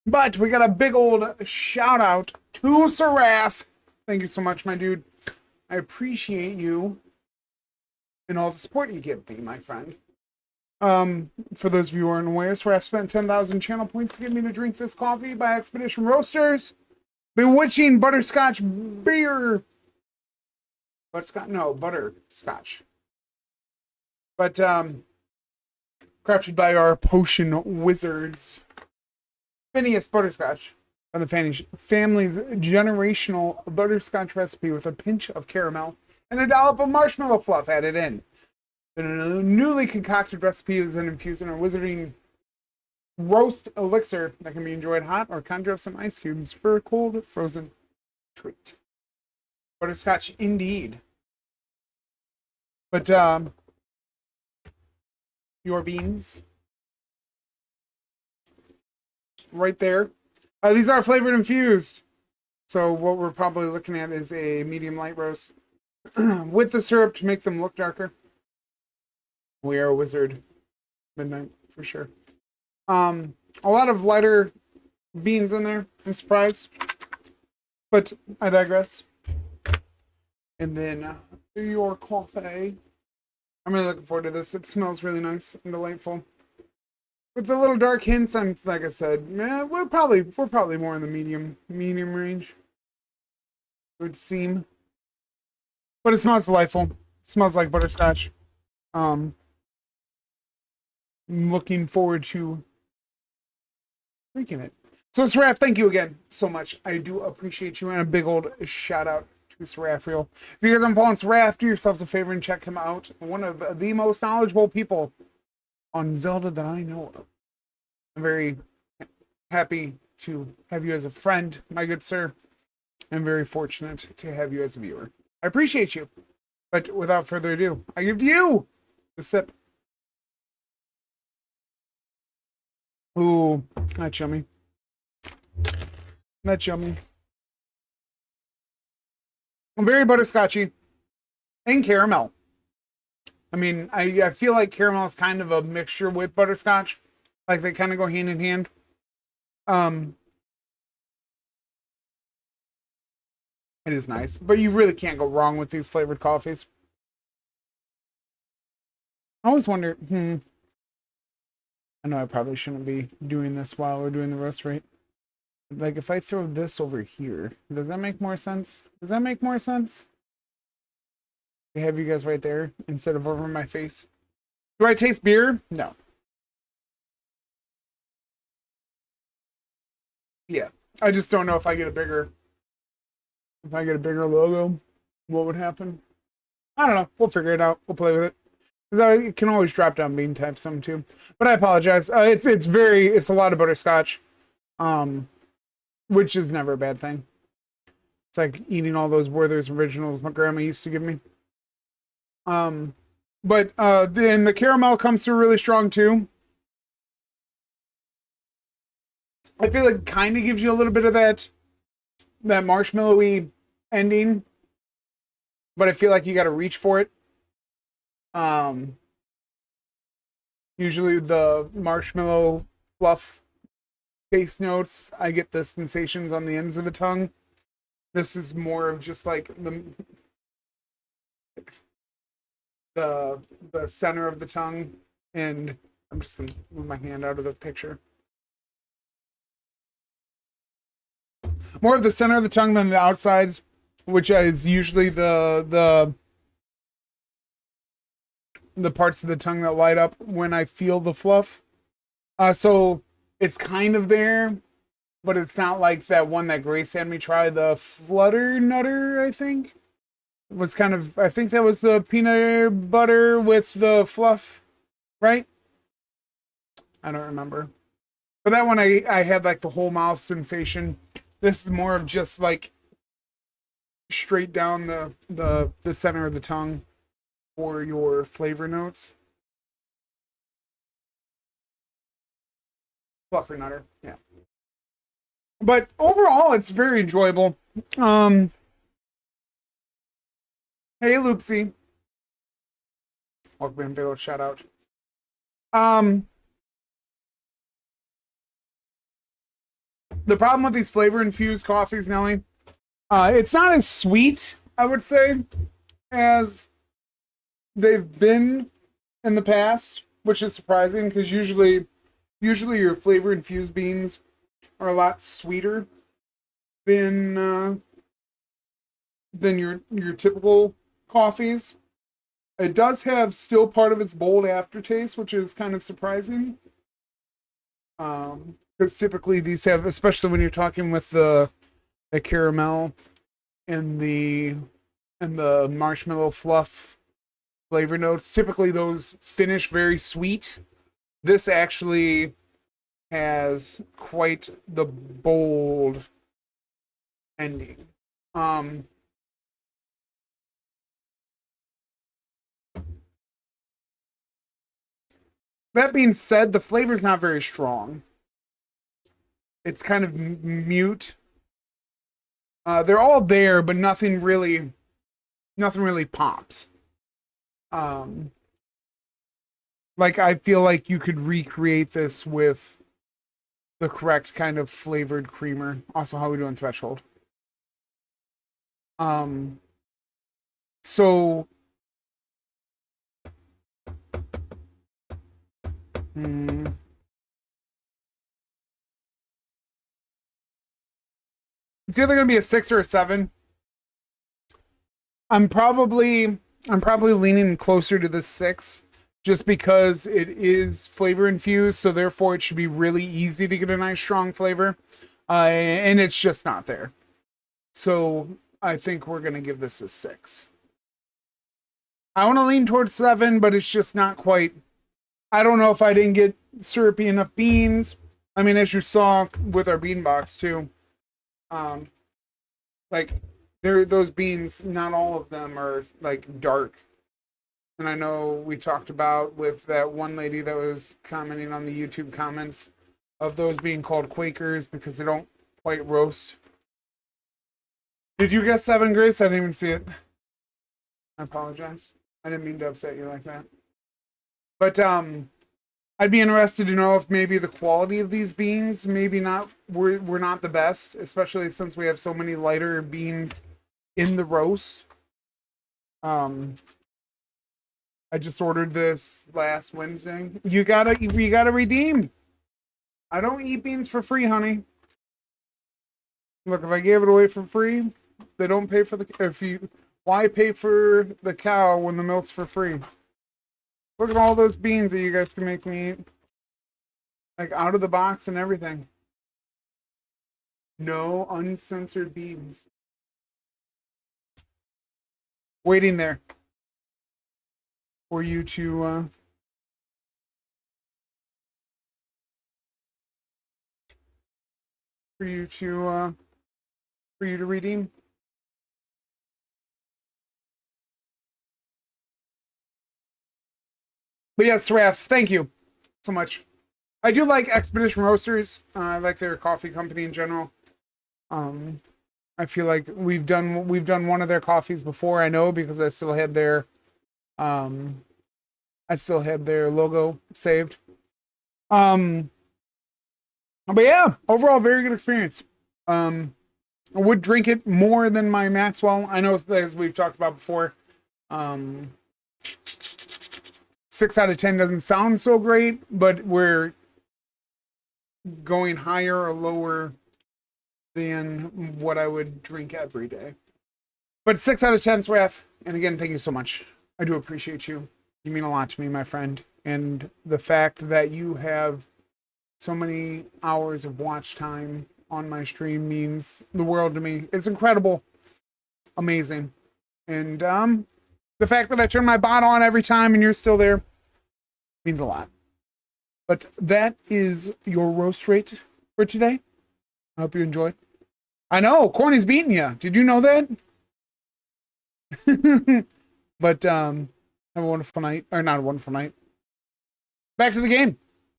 But we got a big old shout out to Seraph. Thank you so much, my dude. I appreciate you and all the support you give me, my friend. For those of you who aren't aware, Seraph spent 10,000 channel points to get me to drink this coffee by Expedition Roasters. Bewitching Butterscotch beer. Butterscotch? No, Butterscotch. But, crafted by our potion wizards. Phineas Butterscotch. And the family's generational butterscotch recipe with a pinch of caramel and a dollop of marshmallow fluff added in. The newly concocted recipe is infused in a wizarding roast elixir that can be enjoyed hot or conjure up some ice cubes for a cold frozen treat. Butterscotch indeed. But your beans right there. These are flavored infused. So what we're probably looking at is a medium light roast with the syrup to make them look darker. We are a wizard. Midnight for sure. A lot of lighter beans in there. I'm surprised. But I digress. And then your coffee. I'm really looking forward to this. It smells really nice and delightful. With the little dark hints, I'm like I said, we're probably more in the medium range. It would seem. But it smells delightful. It smells like butterscotch. I'm looking forward to drinking it. So Seraph, thank you again so much. I do appreciate you, and a big old shout out to Seraphiel. If you guys aren't following Seraph, do yourselves a favor and check him out. One of the most knowledgeable people on Zelda that I know of. I'm very happy to have you as a friend, my good sir. I'm very fortunate to have you as a viewer. I appreciate you. But without further ado, I give to you the sip. Ooh, that's yummy. That's yummy. I'm very butterscotchy and caramel. I mean, I feel like caramel is kind of a mixture with butterscotch. Like they kind of go hand in hand. It is nice, but you really can't go wrong with these flavored coffees. I always wonder, I know I probably shouldn't be doing this while we're doing the roast rate. Like if I throw this over here, does that make more sense? Does that make more sense? I have you guys right there instead of over my face. Do I taste beer? No. Yeah. I just don't know if I get a bigger logo, what would happen? I don't know. We'll figure it out. We'll play with it. It can always drop down bean type some too. But I apologize. It's a lot of butterscotch. Which is never a bad thing. It's like eating all those Werther's originals my grandma used to give me. But then the caramel comes through really strong too. I feel like it kind of gives you a little bit of that marshmallowy ending, but I feel like you got to reach for it. Usually the marshmallow fluff taste notes, I get the sensations on the ends of the tongue. This is more of just like the center of the tongue, and I'm just gonna move my hand out of the picture. More of the center of the tongue than the outsides, which is usually the parts of the tongue that light up when I feel the fluff. So it's kind of there, but it's not like that one that Grace had me try, the Flutter Nutter, I think. It was kind of, I think that was the peanut butter with the fluff, right? I don't remember. But that one I had like the whole mouth sensation. This is more of just like straight down the center of the tongue for your flavor notes. Fluffer Nutter, yeah. But overall, it's very enjoyable. Hey, Loopsy. Welcome in, big old shout out. The problem with these flavor infused coffees, Nelly, it's not as sweet, I would say, as they've been in the past, which is surprising because usually your flavor infused beans are a lot sweeter than your typical coffees. It does have still part of its bold aftertaste, which is kind of surprising. Because typically these have, especially when you're talking with the caramel and the marshmallow fluff flavor notes, typically those finish very sweet. This actually has quite the bold ending. That being said, the flavor's not very strong. It's kind of mute. They're all there, but nothing really pops. Like I feel like you could recreate this with the correct kind of flavored creamer. Also, how are we doing threshold? So it's either gonna be a 6 or a 7. I'm probably leaning closer to the 6 just because it is flavor infused, so therefore it should be really easy to get a nice strong flavor. And it's just not there. So I think we're gonna give this a 6. I want to lean towards 7, but it's just not quite. I don't know if I didn't get syrupy enough beans. I mean, as you saw with our bean box too, like those beans, not all of them are like dark. And I know we talked about with that one lady that was commenting on the YouTube comments of those being called Quakers because they don't quite roast. Did you guess 7, Grace? I didn't even see it. I apologize. I didn't mean to upset you like that. But I'd be interested to know if maybe the quality of these beans maybe not we're not the best, especially since we have so many lighter beans in the roast. I just ordered this last Wednesday. You gotta redeem. I don't eat beans for free, honey. Look, if I gave it away for free, they don't pay for why pay for the cow when the milk's for free? Look at all those beans that you guys can make me eat. Like out of the box and everything. No uncensored beans. Waiting there. For you to redeem. But yes, Seraph, thank you so much. I do like Expedition Roasters. I like their coffee company in general. I feel like we've done one of their coffees before. I know because I still had their logo saved. But yeah, overall very good experience. I would drink it more than my Maxwell. I know as we've talked about before. 6 out of 10 doesn't sound so great, but we're going higher or lower than what I would drink every day. But 6 out of 10, Seraph. And again, thank you so much. I do appreciate you. You mean a lot to me, my friend. And the fact that you have so many hours of watch time on my stream means the world to me. It's incredible. Amazing. And the fact that I turn my bot on every time and you're still there means a lot. But that is your roast rate for today. I hope you enjoyed. I know, Corny's beating you. Did you know that? But have a wonderful night. Or not a wonderful night. Back to the game.